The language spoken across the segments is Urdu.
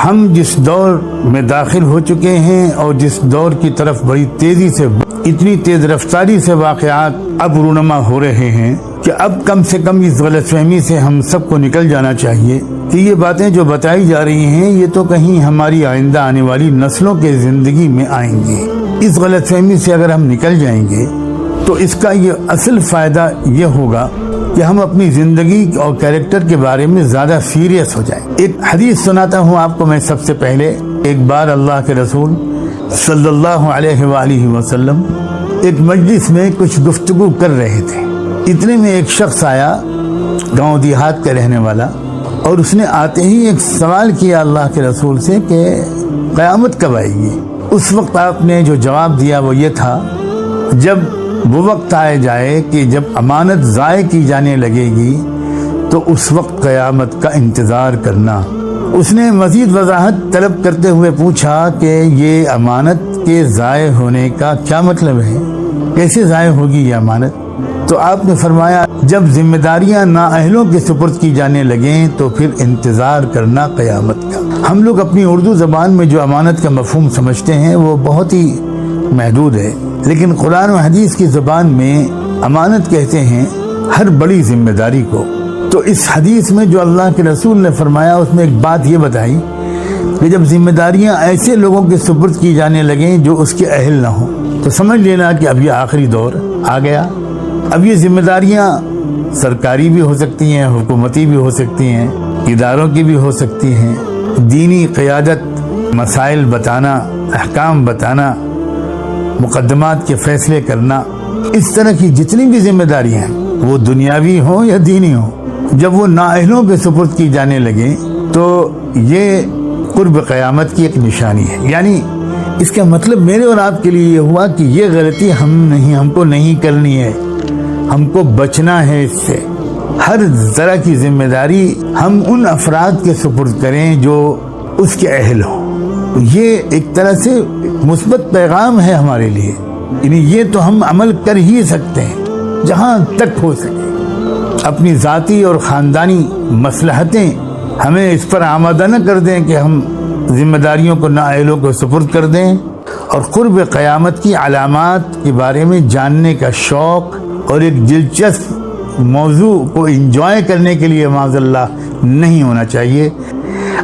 ہم جس دور میں داخل ہو چکے ہیں اور جس دور کی طرف بڑی تیزی سے، اتنی تیز رفتاری سے واقعات اب رونما ہو رہے ہیں کہ اب کم سے کم اس غلط فہمی سے ہم سب کو نکل جانا چاہیے کہ یہ باتیں جو بتائی جا رہی ہیں یہ تو کہیں ہماری آئندہ آنے والی نسلوں کے زندگی میں آئیں گے۔ اس غلط فہمی سے اگر ہم نکل جائیں گے تو اس کا یہ اصل فائدہ یہ ہوگا کہ ہم اپنی زندگی اور کیریکٹر کے بارے میں زیادہ سیریس ہو جائیں۔ ایک حدیث سناتا ہوں آپ کو میں سب سے پہلے۔ ایک بار اللہ کے رسول صلی اللہ علیہ وآلہ وسلم ایک مجلس میں کچھ گفتگو کر رہے تھے۔ اتنے میں ایک شخص آیا، گاؤں دیہات کا رہنے والا، اور اس نے آتے ہی ایک سوال کیا اللہ کے رسول سے کہ قیامت کب آئے گی؟ اس وقت آپ نے جو جواب دیا وہ یہ تھا، جب وہ وقت آئے جائے کہ جب امانت ضائع کی جانے لگے گی تو اس وقت قیامت کا انتظار کرنا۔ اس نے مزید وضاحت طلب کرتے ہوئے پوچھا کہ یہ امانت کے ضائع ہونے کا کیا مطلب ہے؟ کیسے ضائع ہوگی یہ امانت؟ تو آپ نے فرمایا جب ذمہ داریاں نااہلوں کے سپرد کی جانے لگیں تو پھر انتظار کرنا قیامت کا۔ ہم لوگ اپنی اردو زبان میں جو امانت کا مفہوم سمجھتے ہیں وہ بہت ہی محدود ہے، لیکن قرآن و حدیث کی زبان میں امانت کہتے ہیں ہر بڑی ذمہ داری کو۔ تو اس حدیث میں جو اللہ کے رسول نے فرمایا اس میں ایک بات یہ بتائی کہ جب ذمہ داریاں ایسے لوگوں کے سپرد کی جانے لگیں جو اس کے اہل نہ ہوں تو سمجھ لینا کہ اب یہ آخری دور آ گیا۔ اب یہ ذمہ داریاں سرکاری بھی ہو سکتی ہیں، حکومتی بھی ہو سکتی ہیں، اداروں کی بھی ہو سکتی ہیں، دینی قیادت، مسائل بتانا، احکام بتانا، مقدمات کے فیصلے کرنا، اس طرح کی جتنی بھی ذمہ داریاں ہیں وہ دنیاوی ہوں یا دینی ہوں، جب وہ نااہلوں کے سپرد کی جانے لگیں تو یہ قرب قیامت کی ایک نشانی ہے۔ یعنی اس کا مطلب میرے اور آپ کے لیے یہ ہوا کہ یہ غلطی ہم کو نہیں کرنی ہے، ہم کو بچنا ہے اس سے۔ ہر طرح کی ذمہ داری ہم ان افراد کے سپرد کریں جو اس کے اہل ہوں۔ یہ ایک طرح سے مثبت پیغام ہے ہمارے لیے، یعنی یہ تو ہم عمل کر ہی سکتے ہیں جہاں تک ہو سکے۔ اپنی ذاتی اور خاندانی مصلحتیں ہمیں اس پر آمادہ نہ کر دیں کہ ہم ذمہ داریوں کو نااہلوں کو سپرد کر دیں، اور قرب قیامت کی علامات کے بارے میں جاننے کا شوق اور ایک دلچسپ موضوع کو انجوائے کرنے کے لیے معاذ اللہ نہیں ہونا چاہیے۔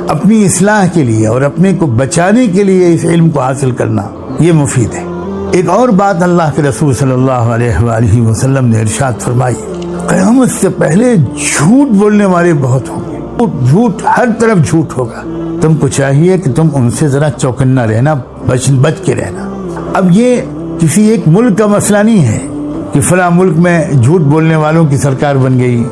اپنی اصلاح کے لیے اور اپنے کو بچانے کے لیے اس علم کو حاصل کرنا یہ مفید ہے۔ ایک اور بات اللہ کے رسول صلی اللہ علیہ وآلہ وسلم نے ارشاد فرمائی، قیامت سے پہلے جھوٹ بولنے والے بہت ہوں گے، جھوٹ ہر طرف جھوٹ ہوگا۔ تم کو چاہیے کہ تم ان سے ذرا چوکنا رہنا، بچ کے رہنا۔ اب یہ کسی ایک ملک کا مسئلہ نہیں ہے کہ فلاں ملک میں جھوٹ بولنے والوں کی سرکار بن گئی،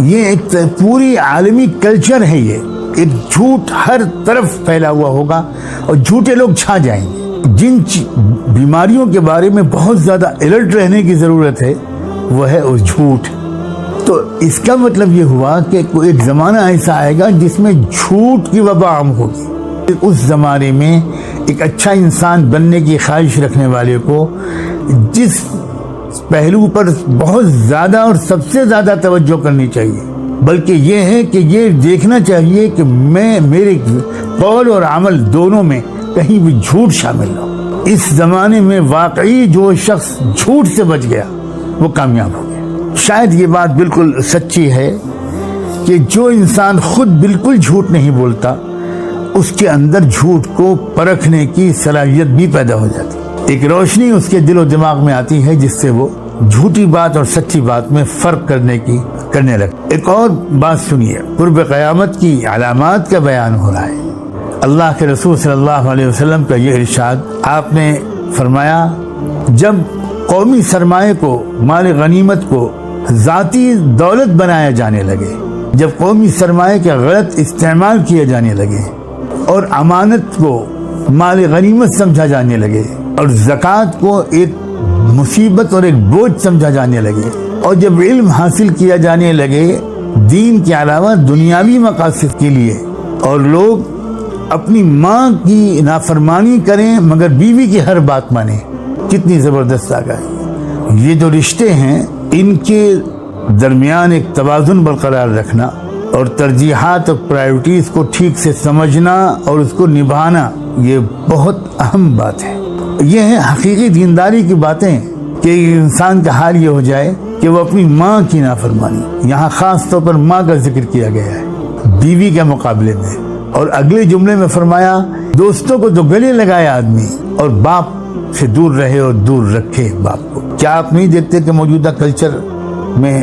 یہ ایک پوری عالمی کلچر ہے۔ یہ ایک جھوٹ ہر طرف پھیلا ہوا ہوگا اور جھوٹے لوگ چھا جائیں گے۔ جن بیماریوں کے بارے میں بہت زیادہ الرٹ رہنے کی ضرورت ہے وہ ہے اس جھوٹ۔ تو اس کا مطلب یہ ہوا کہ کوئی ایک زمانہ ایسا آئے گا جس میں جھوٹ کی وبا عام ہوگی۔ اس زمانے میں ایک اچھا انسان بننے کی خواہش رکھنے والے کو جس پہلو پر بہت زیادہ اور سب سے زیادہ توجہ کرنی چاہیے بلکہ یہ ہے کہ یہ دیکھنا چاہیے کہ میرے قول اور عمل دونوں میں کہیں بھی جھوٹ شامل نہ ہو۔ اس زمانے میں واقعی جو شخص جھوٹ سے بچ گیا وہ کامیاب ہو گیا۔ شاید یہ بات بالکل سچی ہے کہ جو انسان خود بالکل جھوٹ نہیں بولتا اس کے اندر جھوٹ کو پرکھنے کی صلاحیت بھی پیدا ہو جاتی، ایک روشنی اس کے دل و دماغ میں آتی ہے جس سے وہ جھوٹی بات اور سچی بات میں فرق کرنے لگتا۔ ایک اور بات سنیے، قرب قیامت کی علامات کا بیان ہو رہا ہے۔ اللہ کے رسول صلی اللہ علیہ وسلم کا یہ ارشاد، آپ نے فرمایا جب قومی سرمایہ کو، مال غنیمت کو ذاتی دولت بنایا جانے لگے، جب قومی سرمایہ کا غلط استعمال کیا جانے لگے اور امانت کو مال غنیمت سمجھا جانے لگے اور زکوٰۃ کو ایک مصیبت اور ایک بوجھ سمجھا جانے لگے، اور جب علم حاصل کیا جانے لگے دین کے علاوہ دنیاوی مقاصد کے لیے، اور لوگ اپنی ماں کی نافرمانی کریں مگر بیوی کی ہر بات مانیں، کتنی زبردست آگاہ ہے۔ یہ جو رشتے ہیں ان کے درمیان ایک توازن برقرار رکھنا اور ترجیحات اور پرائیورٹیز کو ٹھیک سے سمجھنا اور اس کو نبھانا، یہ بہت اہم بات ہے۔ یہ ہے حقیقی دینداری کی باتیں کہ انسان کا حال یہ ہو جائے کہ وہ اپنی ماں کی نافرمانی، یہاں خاص طور پر ماں کا ذکر کیا گیا ہے بیوی کے مقابلے میں، اور اگلے جملے میں فرمایا دوستوں کو تو گلے لگائے آدمی اور باپ سے دور رہے اور دور رکھے باپ کو۔ کیا آپ نہیں دیکھتے کہ موجودہ کلچر میں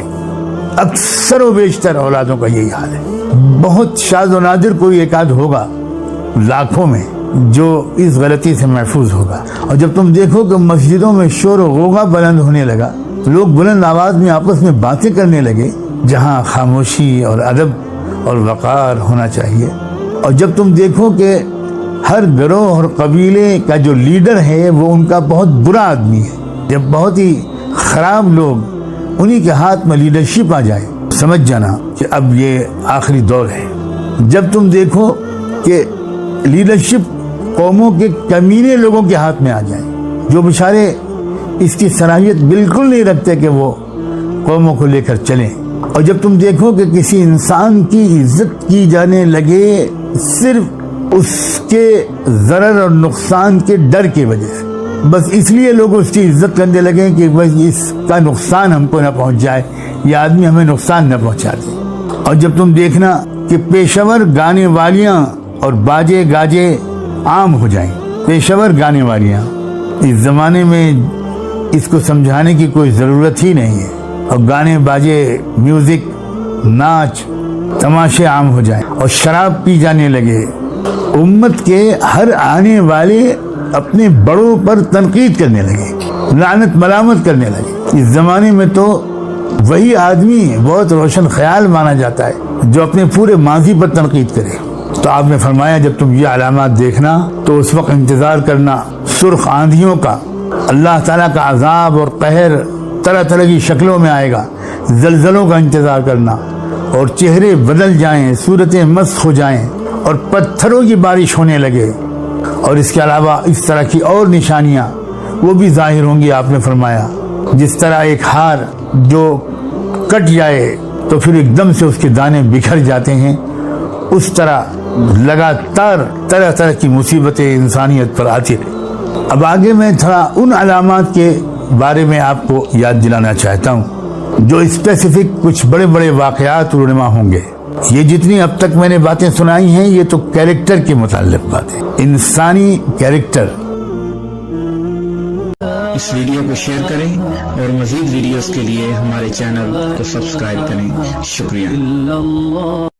اکثر و بیشتر اولادوں کا یہی حال ہے؟ بہت شاذ و نادر کوئی ایک آدھ ہوگا لاکھوں میں جو اس غلطی سے محفوظ ہوگا۔ اور جب تم دیکھو کہ مسجدوں میں شور و غوغا بلند ہونے لگا، لوگ بلند آواز میں آپس میں باتیں کرنے لگے جہاں خاموشی اور ادب اور وقار ہونا چاہیے، اور جب تم دیکھو کہ ہر گروہ اور قبیلے کا جو لیڈر ہے وہ ان کا بہت برا آدمی ہے، جب بہت ہی خراب لوگ انہی کے ہاتھ میں لیڈرشپ آ جائے، سمجھ جانا کہ اب یہ آخری دور ہے۔ جب تم دیکھو کہ لیڈرشپ قوموں کے کمینے لوگوں کے ہاتھ میں آ جائے جو بیچارے اس کی صلاحیت بالکل نہیں رکھتے کہ وہ قوموں کو لے کر چلیں، اور جب تم دیکھو کہ کسی انسان کی عزت کی جانے لگے صرف اس کے ضرر اور نقصان کے ڈر کی وجہ سے، بس اس لیے لوگ اس کی عزت کرنے لگے کہ بس اس کا نقصان ہم کو نہ پہنچ جائے، یہ آدمی ہمیں نقصان نہ پہنچا دے۔ اور جب تم دیکھنا کہ پیشور گانے والیاں اور باجے گاجے عام ہو جائیں، پیشور گانے والیاں، اس زمانے میں اس کو سمجھانے کی کوئی ضرورت ہی نہیں ہے، اور گانے باجے میوزک ناچ تماشے عام ہو جائیں اور شراب پی جانے لگے، امت کے ہر آنے والے اپنے بڑوں پر تنقید کرنے لگے، لعنت ملامت کرنے لگے۔ اس زمانے میں تو وہی آدمی بہت روشن خیال مانا جاتا ہے جو اپنے پورے ماضی پر تنقید کرے۔ تو آپ نے فرمایا جب تم یہ علامات دیکھنا تو اس وقت انتظار کرنا سرخ آندھیوں کا، اللہ تعالیٰ کا عذاب اور قہر طرح طرح کی شکلوں میں آئے گا، زلزلوں کا انتظار کرنا، اور چہرے بدل جائیں، صورتیں مسخ ہو جائیں اور پتھروں کی بارش ہونے لگے، اور اس کے علاوہ اس طرح کی اور نشانیاں وہ بھی ظاہر ہوں گی۔ آپ نے فرمایا جس طرح ایک ہار جو کٹ جائے تو پھر ایک دم سے اس کے دانے بکھر جاتے ہیں، اس طرح لگاتار طرح طرح کی مصیبتیں انسانیت پر آتی رہی۔ اب آگے میں تھوڑا ان علامات کے بارے میں آپ کو یاد دلانا چاہتا ہوں جو اسپیسیفک کچھ بڑے بڑے واقعات رونما ہوں گے۔ یہ جتنی اب تک میں نے باتیں سنائی ہیں یہ تو کیریکٹر کے متعلق باتیں، انسانی کیریکٹر۔ اس ویڈیو کو شیئر کریں اور مزید ویڈیوز کے لیے ہمارے چینل کو سبسکرائب کریں۔ شکریہ۔